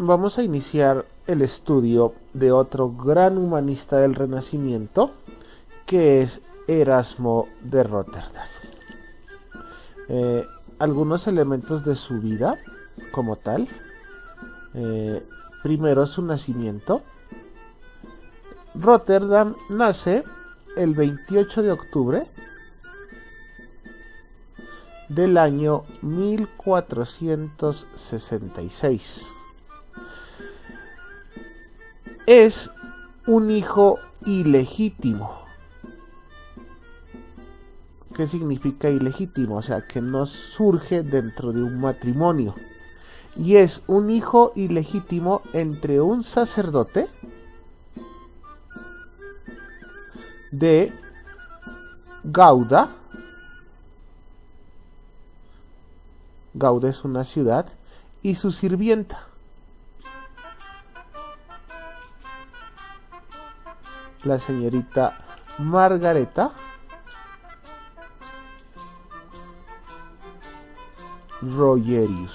vamos a iniciar el estudio de otro gran humanista del Renacimiento, que es Erasmo de Róterdam. Algunos elementos de su vida como tal. Primero, su nacimiento. Róterdam nace el 28 de octubre del año 1466. Es un hijo ilegítimo. ¿Qué significa ilegítimo? O sea, que no surge dentro de un matrimonio. Y es un hijo ilegítimo entre un sacerdote de Gouda. Gouda es una ciudad, y su sirvienta, la señorita Margareta Rogerius.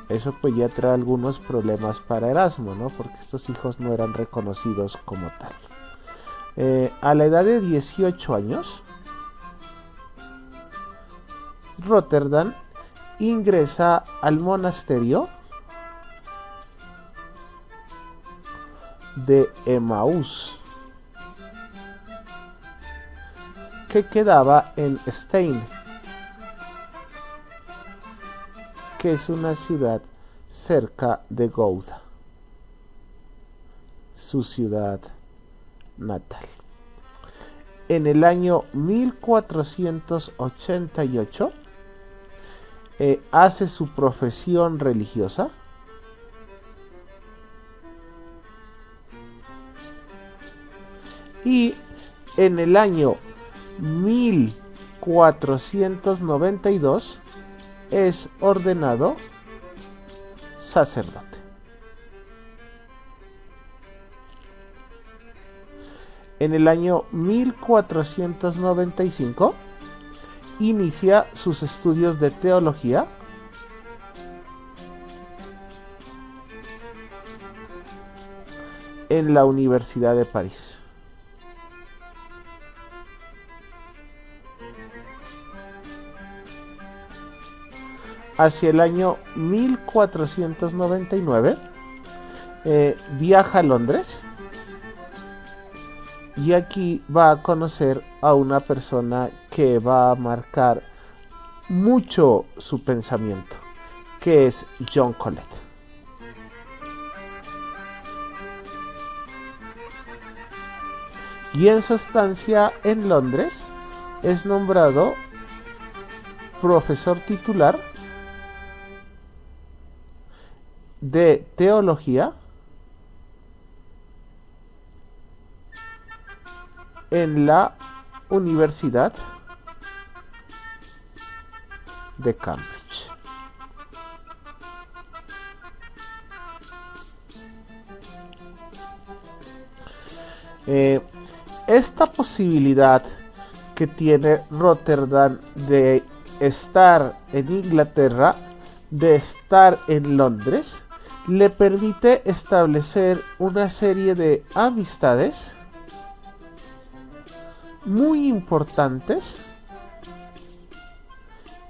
Eso pues ya trae algunos problemas para Erasmo, ¿no? Porque estos hijos no eran reconocidos como tal. A la edad de 18 años, Róterdam ingresa al monasterio de Emmaus, que quedaba en Stein, que es una ciudad cerca de Gouda, su ciudad natal. En el año 1488 hace su profesión religiosa y en el año 1492 es ordenado sacerdote. En el año 1495 inicia sus estudios de teología en la Universidad de París. Hacia el año 1499 viaja a Londres, y aquí va a conocer a una persona que va a marcar mucho su pensamiento, que es John Colet. Y en su estancia en Londres es nombrado profesor titular de teología en la Universidad de Cambridge. Esta posibilidad que tiene Róterdam de estar en Inglaterra, de estar en Londres, le permite establecer una serie de amistades muy importantes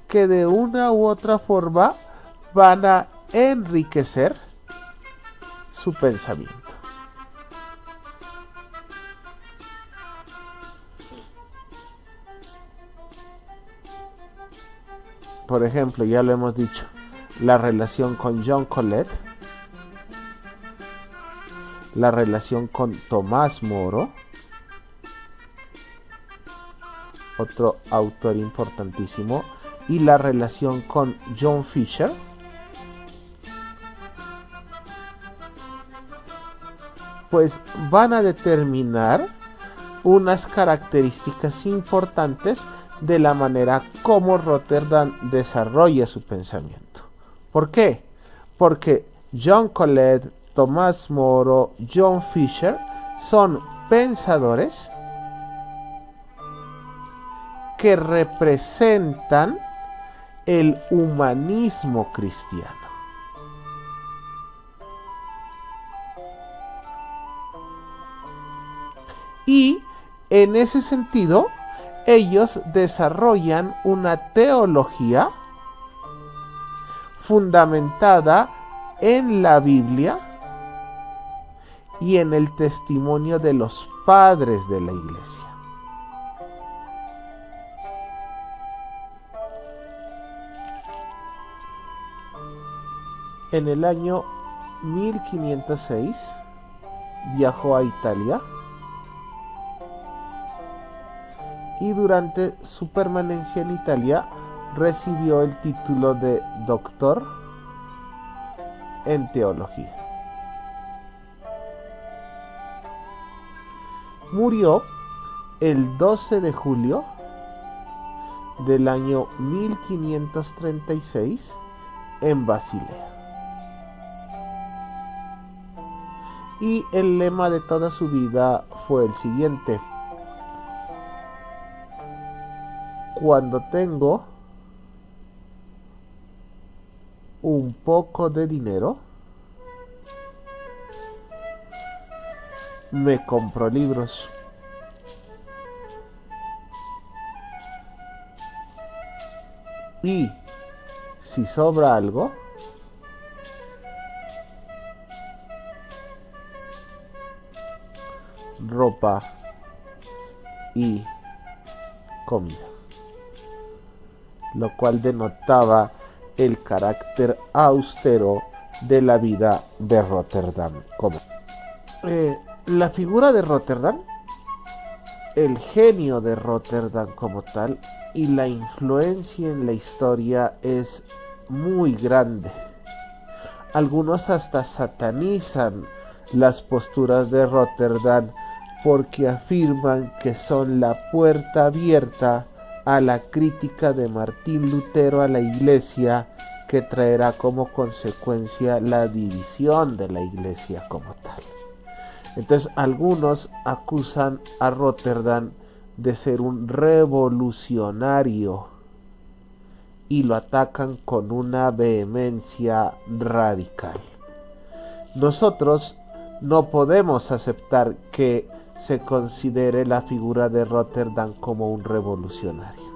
que de una u otra forma van a enriquecer su pensamiento. Por ejemplo, ya lo hemos dicho, la relación con John Colet, la relación con Tomás Moro, otro autor importantísimo, y la relación con John Fisher, pues van a determinar unas características importantes de la manera como Róterdam desarrolla su pensamiento. ¿Por qué? Porque John Colet, Tomás Moro, John Fisher son pensadores que representan el humanismo cristiano. Y en ese sentido, ellos desarrollan una teología fundamentada en la Biblia y en el testimonio de los padres de la Iglesia. En el año 1506 viajó a Italia y durante su permanencia en Italia recibió el título de doctor en teología. Murió el 12 de julio del año 1536 en Basilea. Y el lema de toda su vida fue el siguiente: cuando tengo un poco de dinero, me compro libros. Y si sobra algo, ropa y comida, lo cual denotaba el carácter austero de la vida de Rotterdam. La figura de Rotterdam, el genio de Rotterdam como tal, y la influencia en la historia es muy grande. Algunos hasta satanizan las posturas de Rotterdam porque afirman que son la puerta abierta a la crítica de Martín Lutero a la Iglesia, que traerá como consecuencia la división de la Iglesia como tal. Entonces algunos acusan a Rotterdam de ser un revolucionario y lo atacan con una vehemencia radical. Nosotros no podemos aceptar que se considere la figura de Rotterdam como un revolucionario,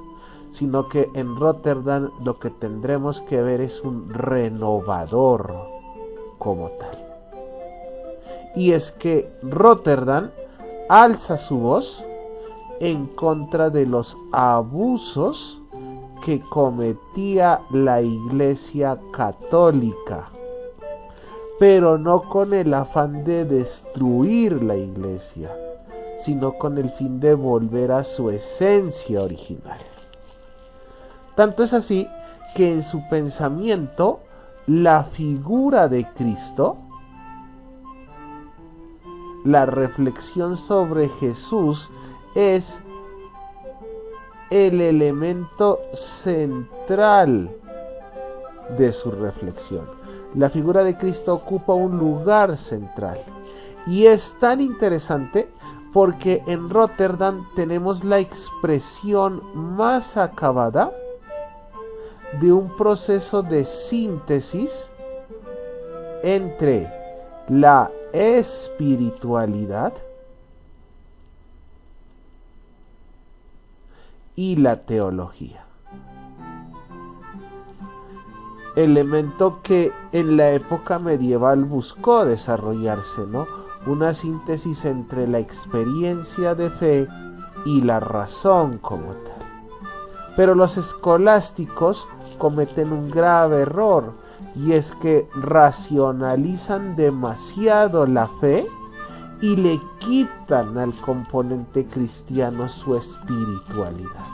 sino que en Rotterdam lo que tendremos que ver es un renovador como tal. Y es que Rotterdam alza su voz en contra de los abusos que cometía la Iglesia Católica, pero no con el afán de destruir la Iglesia, sino con el fin de volver a su esencia original. Tanto es así que en su pensamiento la figura de Cristo, la reflexión sobre Jesús, es el elemento central de su reflexión. La figura de Cristo ocupa un lugar central. Y es tan interesante porque en Rotterdam tenemos la expresión más acabada de un proceso de síntesis entre la espiritualidad y la teología. Elemento que en la época medieval buscó desarrollarse, ¿no? Una síntesis entre la experiencia de fe y la razón como tal. Pero los escolásticos cometen un grave error, y es que racionalizan demasiado la fe y le quitan al componente cristiano su espiritualidad.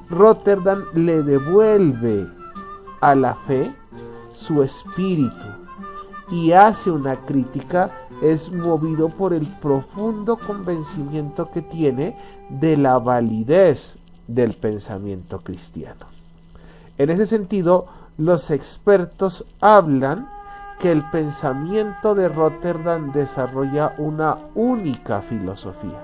Rotterdam le devuelve a la fe su espíritu y hace una crítica, es movido por el profundo convencimiento que tiene de la validez del pensamiento cristiano. En ese sentido, los expertos hablan que el pensamiento de Rotterdam desarrolla una única filosofía.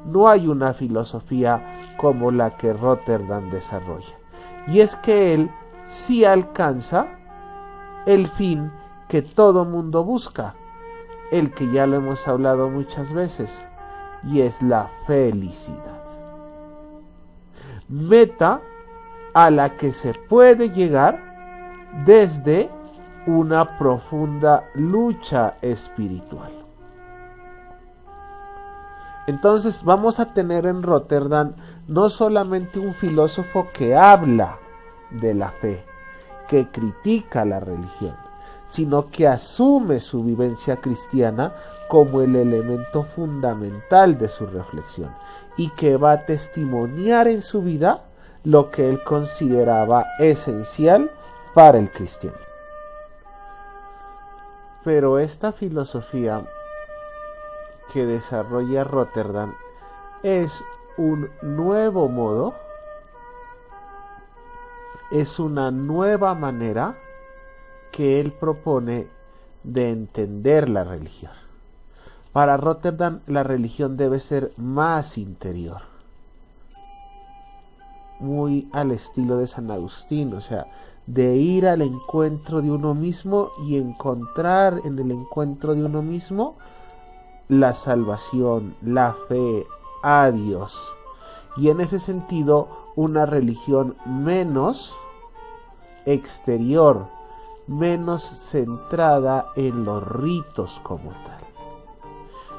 no hay una filosofía como la que Rotterdam desarrolla. Y es que él sí alcanza el fin que todo mundo busca, el que ya lo hemos hablado muchas veces, y es la felicidad. Meta a la que se puede llegar desde una profunda lucha espiritual. Entonces vamos a tener en Rotterdam no solamente un filósofo que habla de la fe, que critica la religión, sino que asume su vivencia cristiana como el elemento fundamental de su reflexión y que va a testimoniar en su vida lo que él consideraba esencial para el cristianismo. Pero esta filosofía que desarrolla Rotterdam es un nuevo modo, es una nueva manera que él propone de entender la religión. Para Rotterdam la religión debe ser más interior, muy al estilo de San Agustín, o sea, de ir al encuentro de uno mismo y encontrar en el encuentro de uno mismo la salvación, la fe, a Dios. Y en ese sentido, una religión menos exterior, menos centrada en los ritos como tal.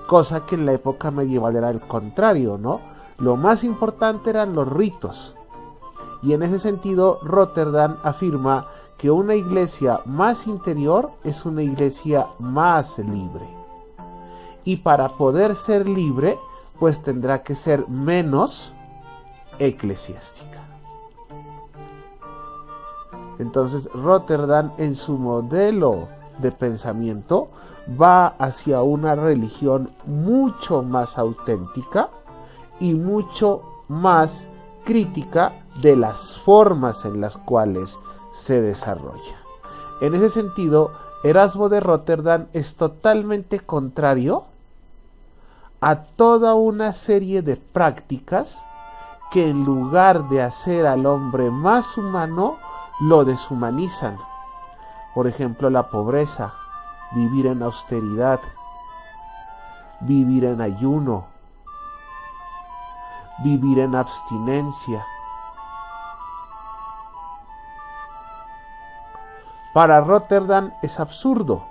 Cosa que en la época medieval era el contrario, ¿no? Lo más importante eran los ritos. Y en ese sentido, Rotterdam afirma que una iglesia más interior es una iglesia más libre. Y para poder ser libre, pues tendrá que ser menos eclesiástica. Entonces, Rotterdam en su modelo de pensamiento va hacia una religión mucho más auténtica y mucho más crítica de las formas en las cuales se desarrolla. En ese sentido, Erasmo de Rotterdam es totalmente contrario a toda una serie de prácticas que en lugar de hacer al hombre más humano, lo deshumanizan. Por ejemplo, la pobreza, vivir en austeridad, vivir en ayuno, vivir en abstinencia. Para Rotterdam es absurdo,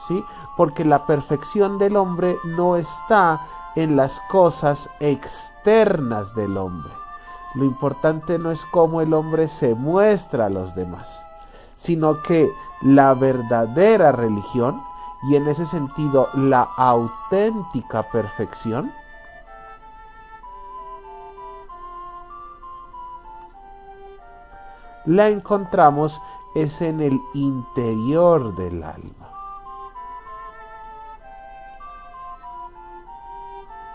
¿sí? Porque la perfección del hombre no está en las cosas externas del hombre. Lo importante no es cómo el hombre se muestra a los demás, sino que la verdadera religión, y en ese sentido la auténtica perfección, la encontramos es en el interior del alma.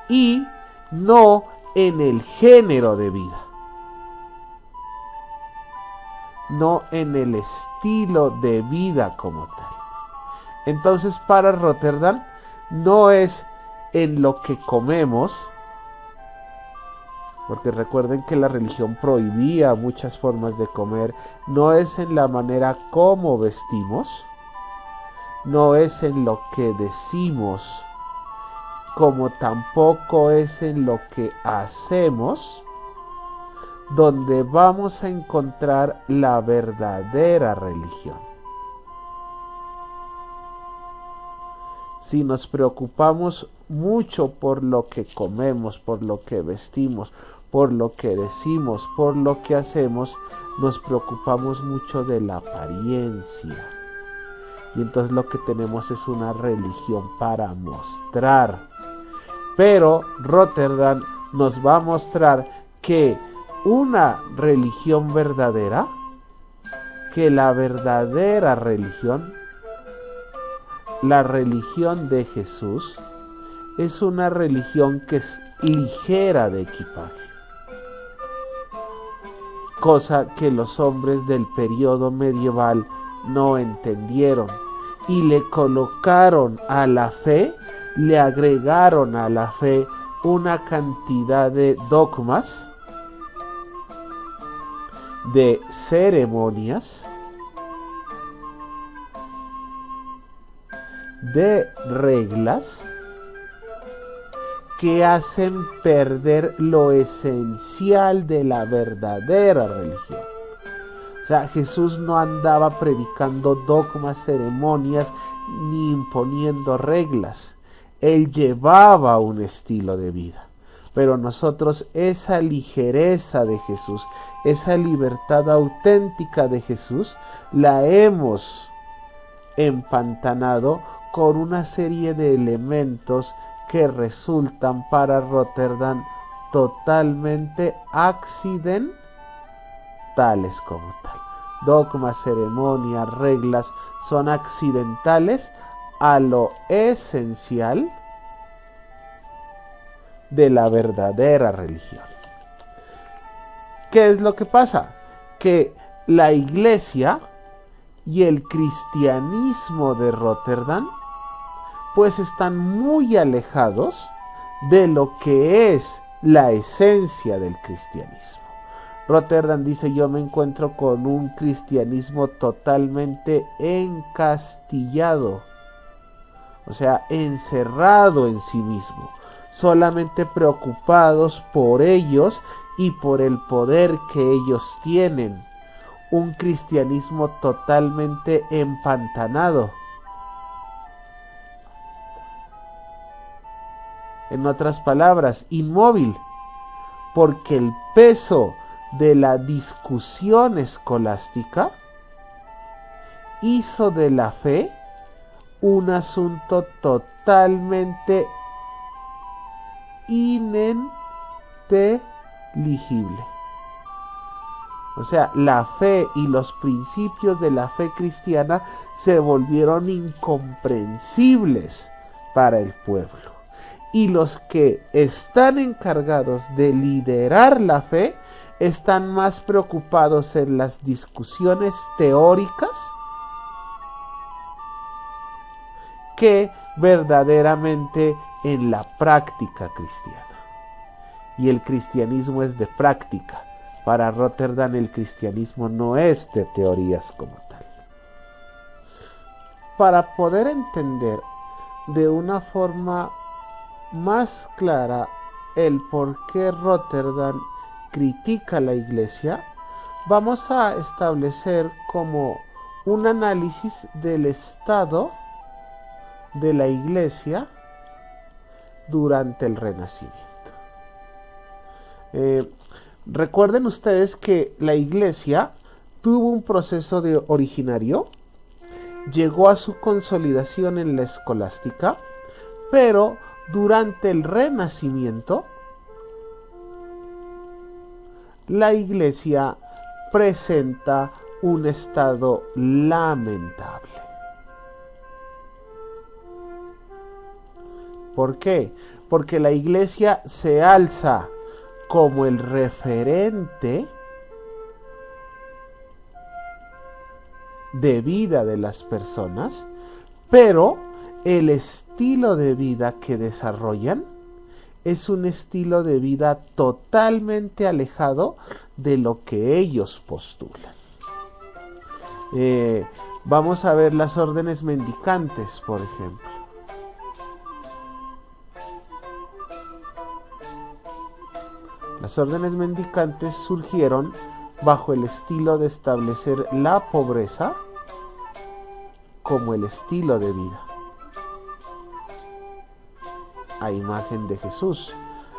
Y no en el género de vida, no en el estilo de vida como tal. Entonces, para Rotterdam no es en lo que comemos, porque recuerden que la religión prohibía muchas formas de comer, no es en la manera como vestimos, no es en lo que decimos, como tampoco es en lo que hacemos, donde vamos a encontrar la verdadera religión. Si nos preocupamos mucho por lo que comemos, por lo que vestimos, por lo que decimos, por lo que hacemos, nos preocupamos mucho de la apariencia. Y entonces lo que tenemos es una religión para mostrar. Pero Rotterdam nos va a mostrar que una religión verdadera, que la verdadera religión, la religión de Jesús, es una religión que es ligera de equipaje. Cosa que los hombres del periodo medieval no entendieron y le colocaron a la fe, le agregaron a la fe una cantidad de dogmas, de ceremonias, de reglas que hacen perder lo esencial de la verdadera religión. O sea, Jesús no andaba predicando dogmas, ceremonias, ni imponiendo reglas. Él llevaba un estilo de vida. Pero nosotros esa ligereza de Jesús, esa libertad auténtica de Jesús, la hemos empantanado con una serie de elementos que resultan para Rotterdam totalmente accidentales como tal. Dogmas, ceremonias, reglas son accidentales a lo esencial de la verdadera religión. ¿Qué es lo que pasa? Que la iglesia y el cristianismo de Rotterdam pues están muy alejados de lo que es la esencia del cristianismo. Rotterdam dice: yo me encuentro con un cristianismo totalmente encastillado, o sea, encerrado en sí mismo, solamente preocupados por ellos y por el poder que ellos tienen. Un cristianismo totalmente empantanado. En otras palabras, inmóvil, porque el peso de la discusión escolástica hizo de la fe un asunto totalmente ininteligible. O sea, la fe y los principios de la fe cristiana se volvieron incomprensibles para el pueblo. Y los que están encargados de liderar la fe están más preocupados en las discusiones teóricas que verdaderamente en la práctica cristiana. Y el cristianismo es de práctica. Para Rotterdam el cristianismo no es de teorías como tal. Para poder entender de una forma más clara el por qué Rotterdam critica a la iglesia, vamos a establecer como un análisis del estado de la iglesia durante el Renacimiento. Recuerden ustedes que la iglesia tuvo un proceso de originario, llegó a su consolidación en la escolástica, pero durante el Renacimiento la iglesia presenta un estado lamentable. ¿Por qué? Porque la iglesia se alza como el referente de vida de las personas, pero el estilo de vida que desarrollan es un estilo de vida totalmente alejado de lo que ellos postulan. Vamos a ver las órdenes mendicantes, por ejemplo. Las órdenes mendicantes surgieron bajo el estilo de establecer la pobreza como el estilo de vida, a imagen de Jesús.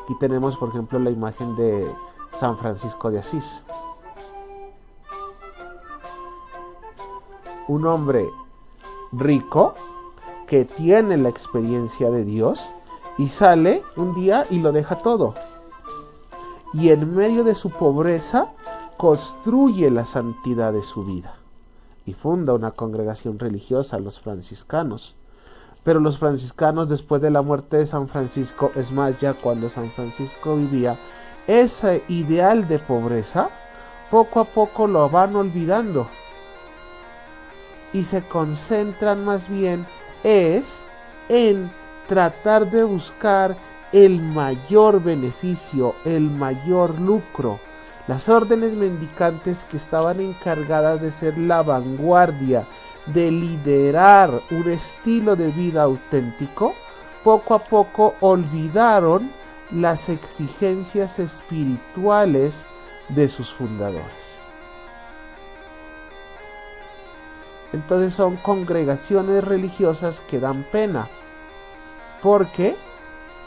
Aquí tenemos, por ejemplo, la imagen de San Francisco de Asís. Un hombre rico que tiene la experiencia de Dios y sale un día y lo deja todo. Y en medio de su pobreza construye la santidad de su vida y funda una congregación religiosa, los franciscanos. Pero los franciscanos, después de la muerte de San Francisco, es más, ya cuando San Francisco vivía, ese ideal de pobreza poco a poco lo van olvidando y se concentran más bien en tratar de buscar el mayor beneficio, el mayor lucro. Las órdenes mendicantes, que estaban encargadas de ser la vanguardia, de liderar un estilo de vida auténtico, poco a poco olvidaron las exigencias espirituales de sus fundadores. Entonces son congregaciones religiosas que dan pena, porque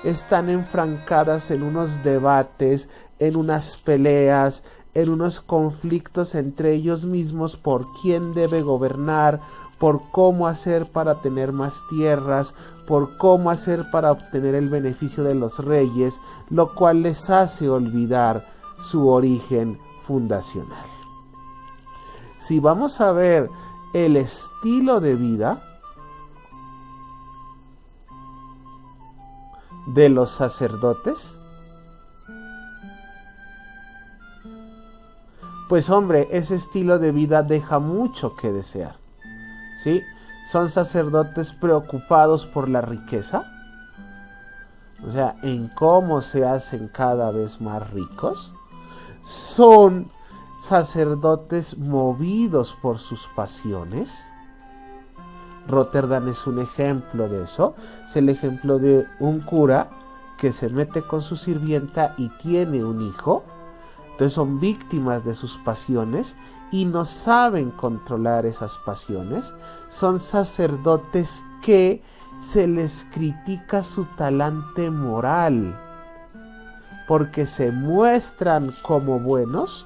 están enfrancadas en unos debates, en unas peleas, en unos conflictos entre ellos mismos por quién debe gobernar, por cómo hacer para tener más tierras, por cómo hacer para obtener el beneficio de los reyes, lo cual les hace olvidar su origen fundacional. Si vamos a ver el estilo de vida de los sacerdotes, pues hombre, ese estilo de vida deja mucho que desear, ¿sí? Son sacerdotes preocupados por la riqueza, o sea, en cómo se hacen cada vez más ricos. Son sacerdotes movidos por sus pasiones. Rotterdam es un ejemplo de eso. Es el ejemplo de un cura que se mete con su sirvienta y tiene un hijo. Entonces son víctimas de sus pasiones y no saben controlar esas pasiones. Son sacerdotes que se les critica su talante moral, porque se muestran como buenos,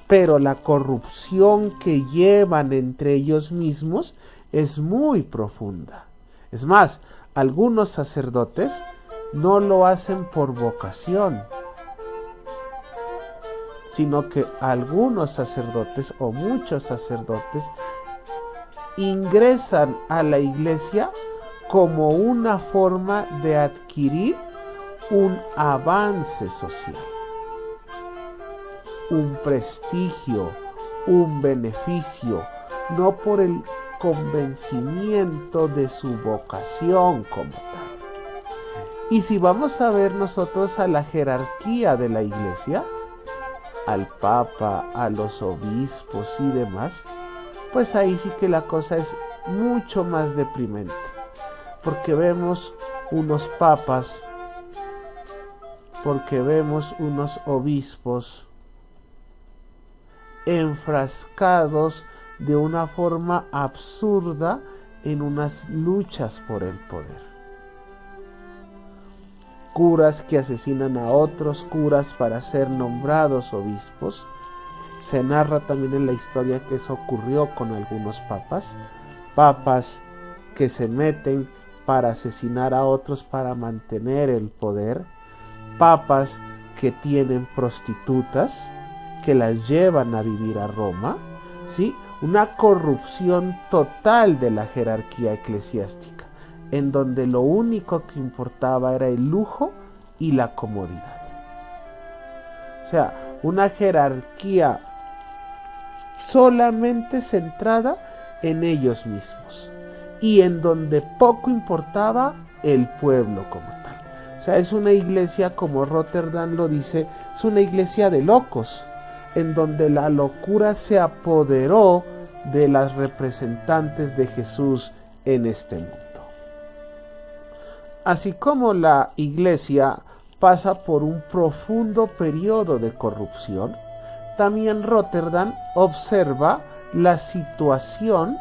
pero la corrupción que llevan entre ellos mismos es muy profunda. Es más, algunos sacerdotes no lo hacen por vocación, sino que algunos sacerdotes o muchos sacerdotes ingresan a la iglesia como una forma de adquirir un avance social, un prestigio, un beneficio, no por el convencimiento de su vocación como tal. Y si vamos a ver nosotros a la jerarquía de la iglesia, al papa, a los obispos y demás, pues ahí sí que la cosa es mucho más deprimente, porque vemos unos papas, porque vemos unos obispos enfrascados de una forma absurda en unas luchas por el poder. Curas que asesinan a otros curas para ser nombrados obispos. Se narra también en la historia que eso ocurrió con algunos papas. Papas que se meten para asesinar a otros para mantener el poder. Papas que tienen prostitutas, que las llevan a vivir a Roma, ¿sí? Una corrupción total de la jerarquía eclesiástica, en donde lo único que importaba era el lujo y la comodidad. O sea, una jerarquía solamente centrada en ellos mismos y en donde poco importaba el pueblo como tal. O sea, es una iglesia, como Rotterdam lo dice, es una iglesia de locos, en donde la locura se apoderó de las representantes de Jesús en este mundo. Así como la iglesia pasa por un profundo periodo de corrupción, también Rotterdam observa la situación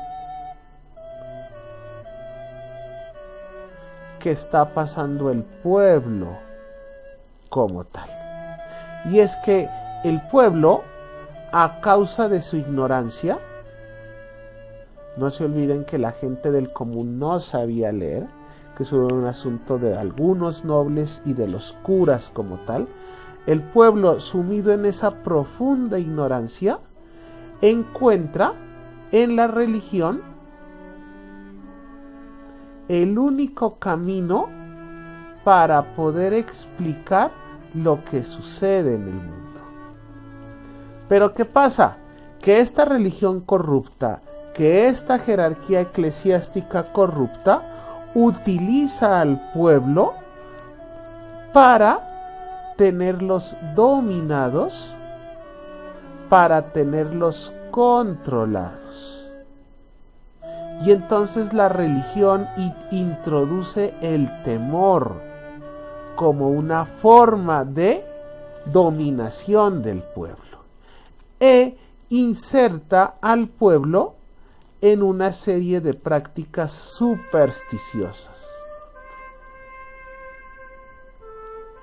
que está pasando el pueblo como tal. Y es que el pueblo, a causa de su ignorancia, no se olviden que la gente del común no sabía leer, que eso era un asunto de algunos nobles y de los curas como tal. El pueblo, sumido en esa profunda ignorancia, encuentra en la religión el único camino para poder explicar lo que sucede en el mundo. Pero ¿qué pasa? Que esta religión corrupta, que esta jerarquía eclesiástica corrupta, utiliza al pueblo para tenerlos dominados, para tenerlos controlados. Y entonces la religión introduce el temor como una forma de dominación del pueblo e inserta al pueblo en una serie de prácticas supersticiosas.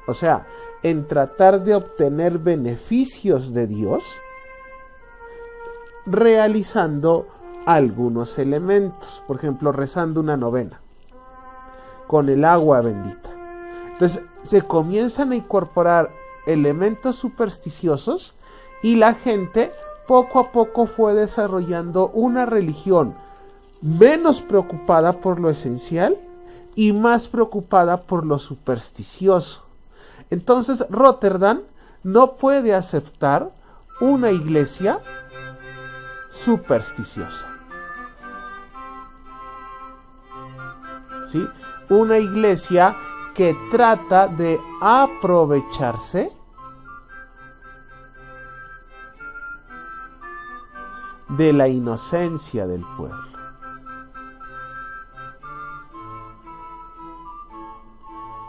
O sea, en tratar de obtener beneficios de Dios, realizando algunos elementos, por ejemplo, rezando una novena con el agua bendita. Entonces, se comienzan a incorporar elementos supersticiosos y la gente poco a poco fue desarrollando una religión menos preocupada por lo esencial y más preocupada por lo supersticioso. Entonces Rotterdam no puede aceptar una iglesia supersticiosa. ¿Sí? Una iglesia que trata de aprovecharse de la inocencia del pueblo.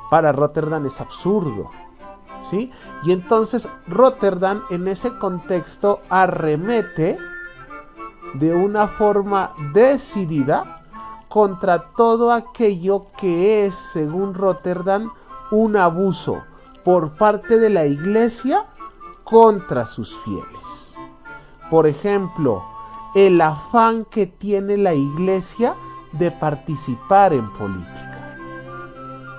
Para Rotterdam es absurdo, ¿sí? Y entonces Rotterdam en ese contexto arremete de una forma decidida contra todo aquello que es, según Rotterdam, un abuso por parte de la iglesia contra sus fieles. Por ejemplo, el afán que tiene la iglesia de participar en política.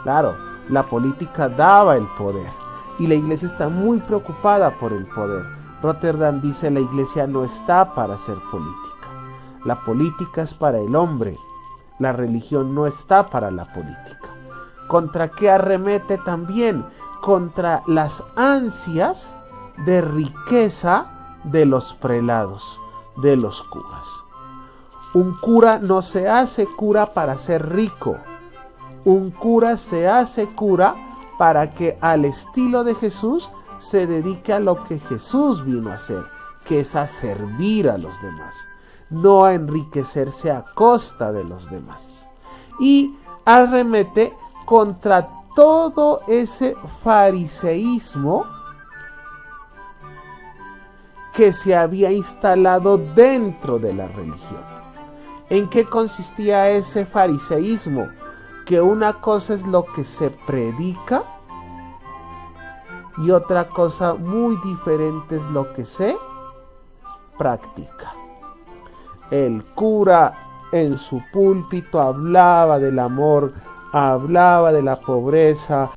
Claro, la política daba el poder y la iglesia está muy preocupada por el poder. Rotterdam dice: la iglesia no está para hacer política. La política es para el hombre. La religión no está para la política. ¿Contra qué arremete también? Contra las ansias de riqueza de los prelados, de los curas. Un cura no se hace cura para ser rico. Un cura se hace cura para que, al estilo de Jesús, se dedique a lo que Jesús vino a hacer, que es a servir a los demás, no a enriquecerse a costa de los demás. Y arremete contra todo ese fariseísmo que se había instalado dentro de la religión. ¿En qué consistía ese fariseísmo? Que una cosa es lo que se predica y otra cosa muy diferente es lo que se practica. El cura en su púlpito hablaba del amor, hablaba de la pobreza,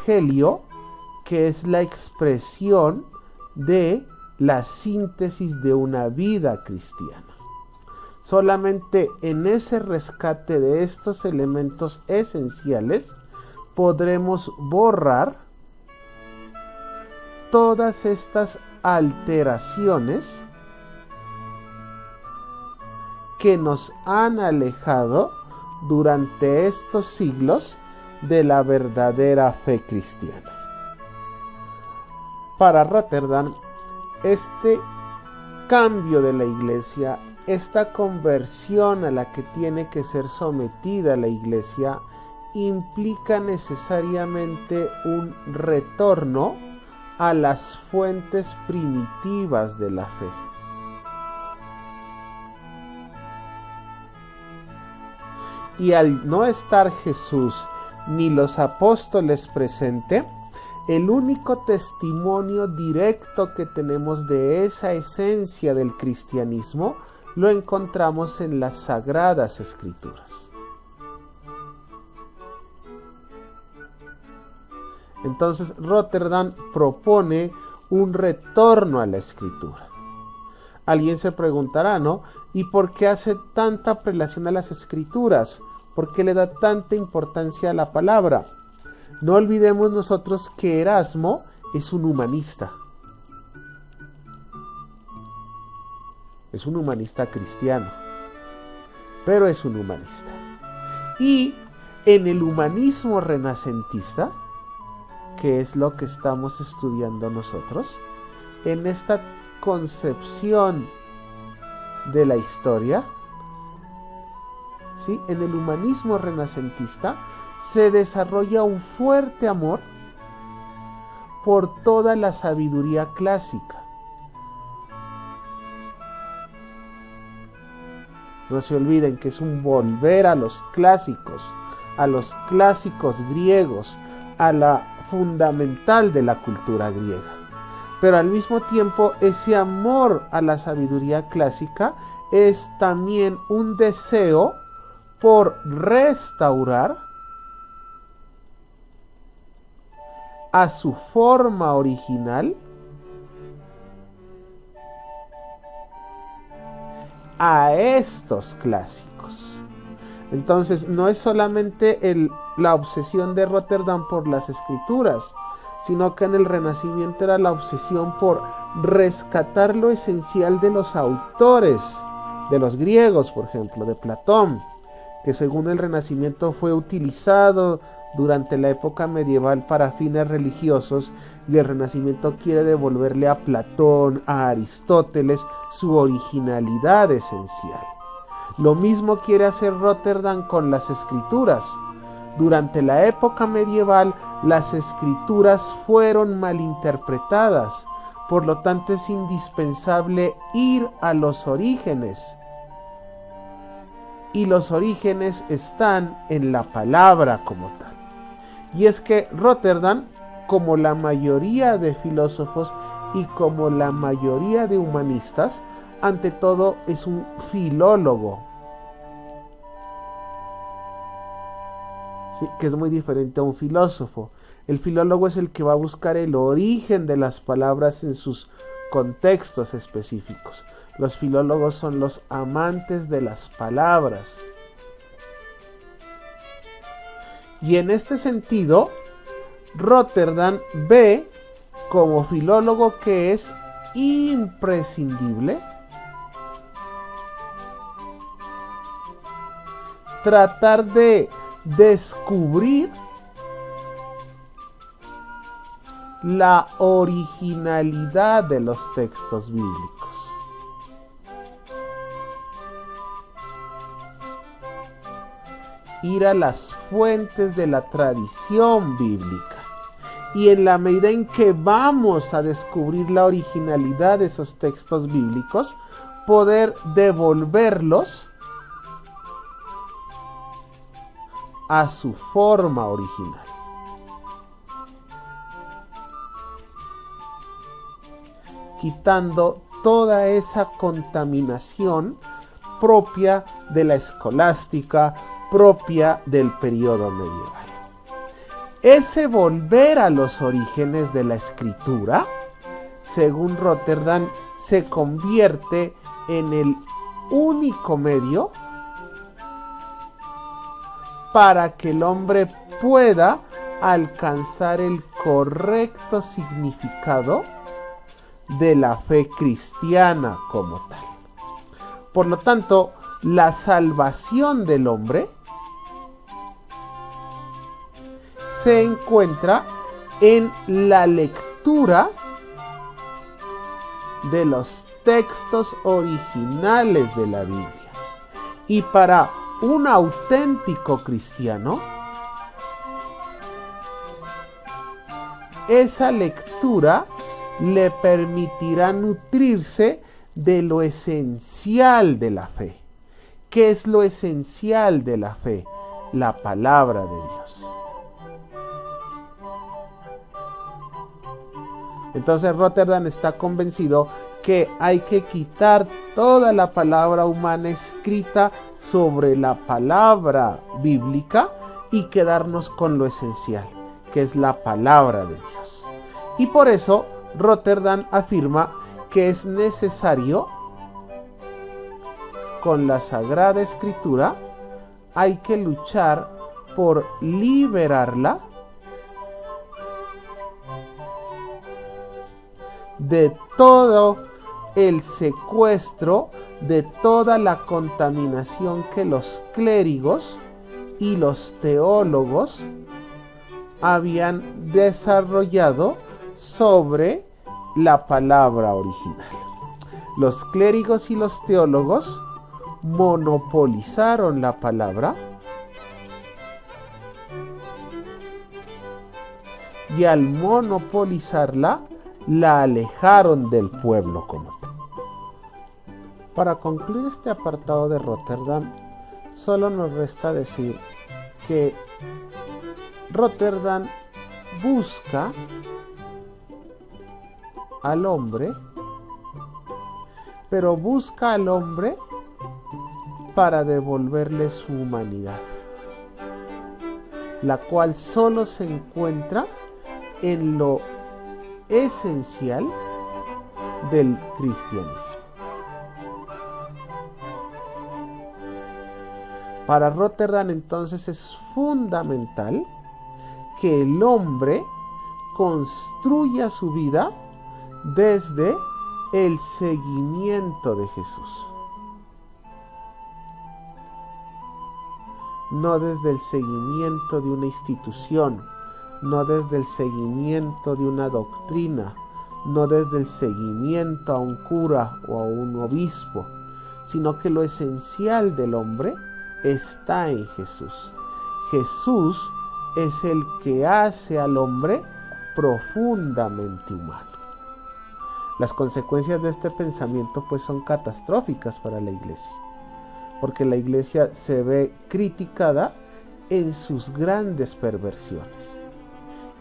evangelio, que es la expresión de la síntesis de una vida cristiana. Solamente en ese rescate de estos elementos esenciales podremos borrar todas estas alteraciones que nos han alejado durante estos siglos de la verdadera fe cristiana. Para Rotterdam, este cambio de la iglesia, esta conversión a la que tiene que ser sometida la iglesia, implica necesariamente un retorno a las fuentes primitivas de la fe. Y al no estar Jesús ni los apóstoles presentes, el único testimonio directo que tenemos de esa esencia del cristianismo lo encontramos en las Sagradas Escrituras. Entonces Rotterdam propone un retorno a la Escritura. Alguien se preguntará, ¿no? ¿Y por qué hace tanta prelación a las Escrituras? ¿Por qué le da tanta importancia a la palabra? No olvidemos nosotros que Erasmo es un humanista. Es un humanista cristiano, pero es un humanista. Y en el humanismo renacentista, que es lo que estamos estudiando nosotros, en esta concepción de la historia, ¿sí? En el humanismo renacentista se desarrolla un fuerte amor por toda la sabiduría clásica. No se olviden que es un volver a los clásicos griegos, a la fundamental de la cultura griega. Pero al mismo tiempo, ese amor a la sabiduría clásica es también un deseo por restaurar a su forma original a estos clásicos. Entonces no es solamente la obsesión de Rotterdam por las escrituras, sino que en el Renacimiento era la obsesión por rescatar lo esencial de los autores, de los griegos, por ejemplo, de Platón, que según el Renacimiento fue utilizado durante la época medieval para fines religiosos, y el Renacimiento quiere devolverle a Platón, a Aristóteles, su originalidad esencial. Lo mismo quiere hacer Rotterdam con las escrituras. Durante la época medieval, las escrituras fueron malinterpretadas, por lo tanto es indispensable ir a los orígenes. Y los orígenes están en la palabra como tal. Y es que Rotterdam, como la mayoría de filósofos y como la mayoría de humanistas, ante todo es un filólogo. Sí, que es muy diferente a un filósofo. El filólogo es el que va a buscar el origen de las palabras en sus contextos específicos. Los filólogos son los amantes de las palabras. Y en este sentido, Rotterdam ve como filólogo que es imprescindible tratar de descubrir la originalidad de los textos bíblicos. Ir a las fuentes de la tradición bíblica. Y en la medida en que vamos a descubrir la originalidad de esos textos bíblicos, poder devolverlos a su forma original. Quitando toda esa contaminación propia de la escolástica, propia del periodo medieval. Ese volver a los orígenes de la escritura, según Rotterdam, se convierte en el único medio para que el hombre pueda alcanzar el correcto significado de la fe cristiana como tal. Por lo tanto, la salvación del hombre se encuentra en la lectura de los textos originales de la Biblia. Y para un auténtico cristiano, esa lectura le permitirá nutrirse de lo esencial de la fe. ¿Qué es lo esencial de la fe? La palabra de Dios. Entonces Rotterdam está convencido que hay que quitar toda la palabra humana escrita sobre la palabra bíblica y quedarnos con lo esencial, que es la palabra de Dios. Y por eso Rotterdam afirma que es necesario, con la Sagrada Escritura, hay que luchar por liberarla de todo el secuestro, de toda la contaminación que los clérigos y los teólogos habían desarrollado sobre la palabra original. Los clérigos y los teólogos monopolizaron la palabra y al monopolizarla la alejaron del pueblo como tal. Para concluir este apartado de Rotterdam, solo nos resta decir que Rotterdam busca al hombre, pero busca al hombre para devolverle su humanidad, la cual solo se encuentra en lo esencial del cristianismo. Para Rotterdam entonces es fundamental que el hombre construya su vida desde el seguimiento de Jesús, no desde el seguimiento de una institución, no desde el seguimiento de una doctrina, no desde el seguimiento a un cura o a un obispo, sino que lo esencial del hombre está en Jesús. Jesús es el que hace al hombre profundamente humano. Las consecuencias de este pensamiento pues son catastróficas para la iglesia, porque la iglesia se ve criticada en sus grandes perversiones.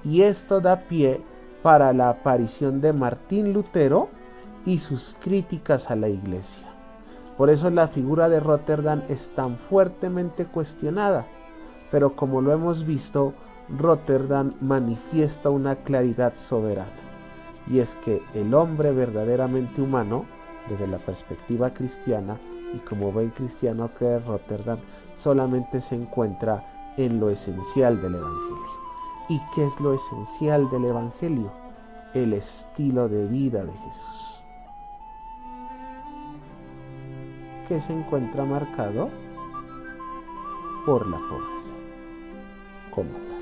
Y esto da pie para la aparición de Martín Lutero y sus críticas a la iglesia. Por eso la figura de Rotterdam es tan fuertemente cuestionada, pero como lo hemos visto, Rotterdam manifiesta una claridad soberana, y es que el hombre verdaderamente humano, desde la perspectiva cristiana, y como buen cristiano que es Rotterdam, solamente se encuentra en lo esencial del Evangelio. ¿Y qué es lo esencial del Evangelio? El estilo de vida de Jesús, que se encuentra marcado por la pobreza como tal.